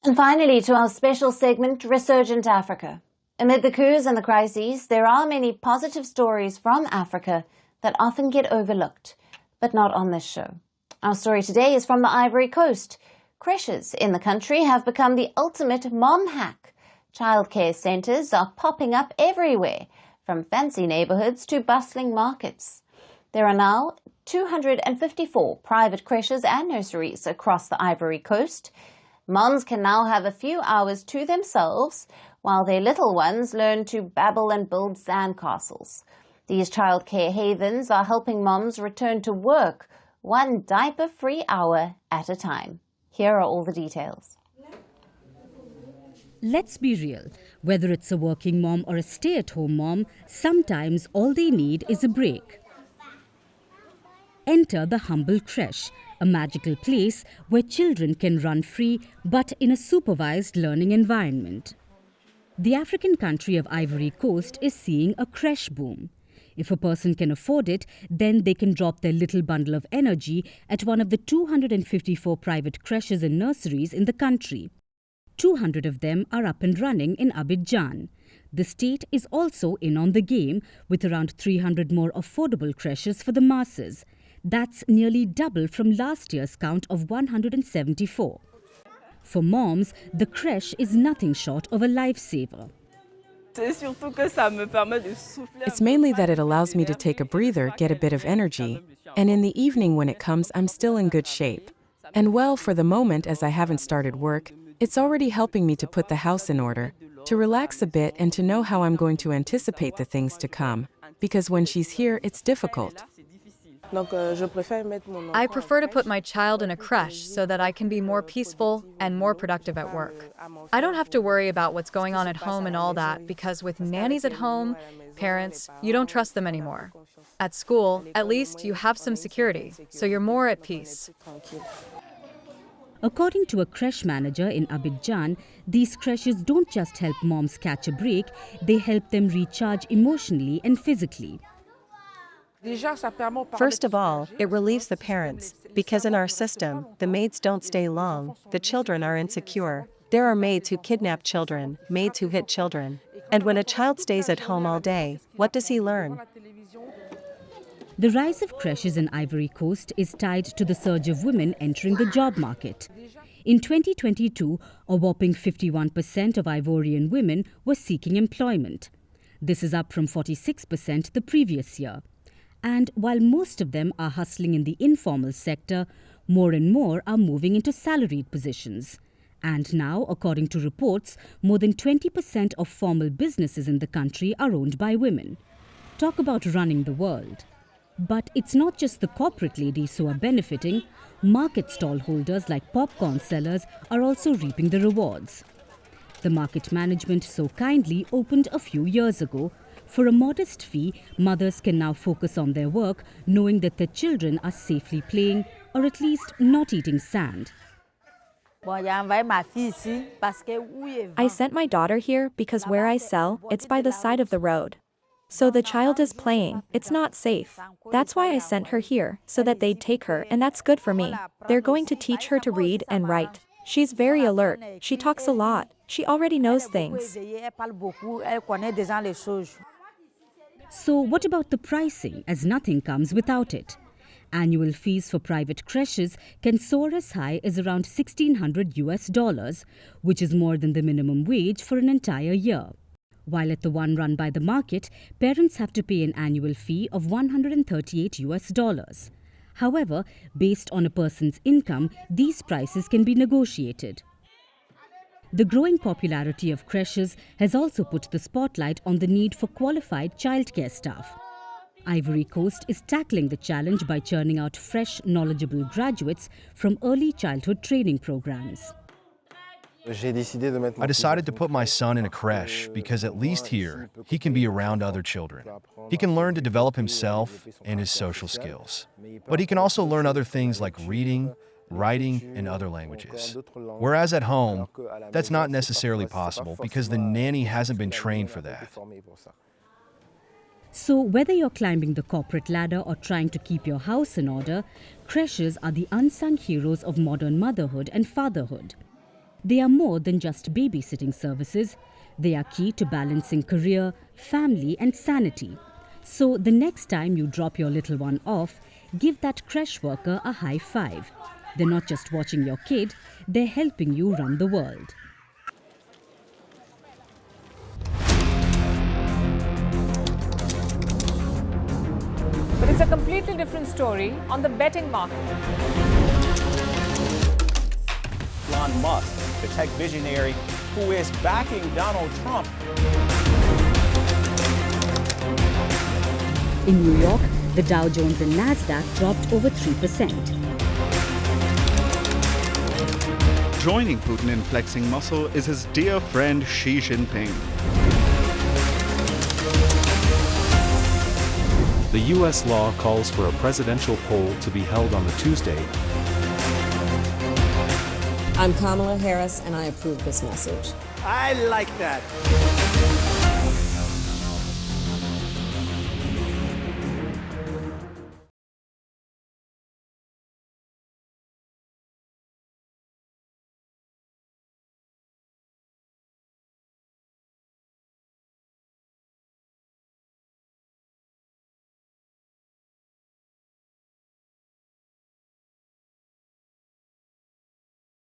And finally, to our special segment, Resurgent Africa. Amid the coups and the crises, there are many positive stories from Africa that often get overlooked, but not on this show. Our story today is from the Ivory Coast. Creches in the country have become the ultimate mom hack. Childcare centres are popping up everywhere, from fancy neighbourhoods to bustling markets. There are now 254 private creches and nurseries across the Ivory Coast. Moms can now have a few hours to themselves while their little ones learn to babble and build sandcastles. These childcare havens are helping moms return to work, one diaper-free hour at a time. Here are all the details. Let's be real. Whether it's a working mom or a stay-at-home mom, sometimes all they need is a break. Enter the humble creche, a magical place where children can run free but in a supervised learning environment. The African country of Ivory Coast is seeing a creche boom. If a person can afford it, then they can drop their little bundle of energy at one of the 254 private creches and nurseries in the country. 200 of them are up and running in Abidjan. The state is also in on the game with around 300 more affordable creches for the masses. That's nearly double from last year's count of 174. For moms, the creche is nothing short of a lifesaver. It's mainly that it allows me to take a breather, get a bit of energy, and in the evening when it comes, I'm still in good shape. And well, for the moment, as I haven't started work, it's already helping me to put the house in order, to relax a bit and to know how I'm going to anticipate the things to come. Because when she's here, it's difficult. I prefer to put my child in a creche so that I can be more peaceful and more productive at work. I don't have to worry about what's going on at home and all that, because with nannies at home, parents, you don't trust them anymore. At school, at least you have some security, so you're more at peace. According to a creche manager in Abidjan, these creches don't just help moms catch a break, they help them recharge emotionally and physically. First of all, it relieves the parents, because in our system, the maids don't stay long, the children are insecure. There are maids who kidnap children, maids who hit children. And when a child stays at home all day, what does he learn? The rise of creches in Ivory Coast is tied to the surge of women entering the job market. In 2022, a whopping 51% of Ivorian women were seeking employment. This is up from 46% the previous year. And while most of them are hustling in the informal sector, more and more are moving into salaried positions. And now, according to reports, more than 20% of formal businesses in the country are owned by women. Talk about running the world. But it's not just the corporate ladies who are benefiting. Market stall holders like popcorn sellers are also reaping the rewards. The market management so kindly opened a few years ago. For a modest fee, mothers can now focus on their work, knowing that their children are safely playing or at least not eating sand. I sent my daughter here because where I sell, it's by the side of the road. So the child is playing, it's not safe. That's why I sent her here, so that they'd take her, and that's good for me. They're going to teach her to read and write. She's very alert, she talks a lot, she already knows things. So what about the pricing, as nothing comes without it? Annual fees for private creches can soar as high as around $1,600, which is more than the minimum wage for an entire year. While at the one run by the market, parents have to pay an annual fee of $138. However, based on a person's income, these prices can be negotiated. The growing popularity of creches has also put the spotlight on the need for qualified childcare staff. Ivory Coast is tackling the challenge by churning out fresh, knowledgeable graduates from early childhood training programs. I decided to put my son in a creche because at least here, he can be around other children. He can learn to develop himself and his social skills. But he can also learn other things like reading, writing, and other languages. Whereas at home, that's not necessarily possible because the nanny hasn't been trained for that. So whether you're climbing the corporate ladder or trying to keep your house in order, creches are the unsung heroes of modern motherhood and fatherhood. They are more than just babysitting services. They are key to balancing career, family and sanity. So the next time you drop your little one off, give that creche worker a high five. They're not just watching your kid, they're helping you run the world. But it's a completely different story on the betting market. Elon Musk, the tech visionary who is backing Donald Trump. In New York, the Dow Jones and Nasdaq dropped over 3%. Joining Putin in flexing muscle is his dear friend Xi Jinping. The U.S. law calls for a presidential poll to be held on the Tuesday. I'm Kamala Harris, and I approve this message. I like that.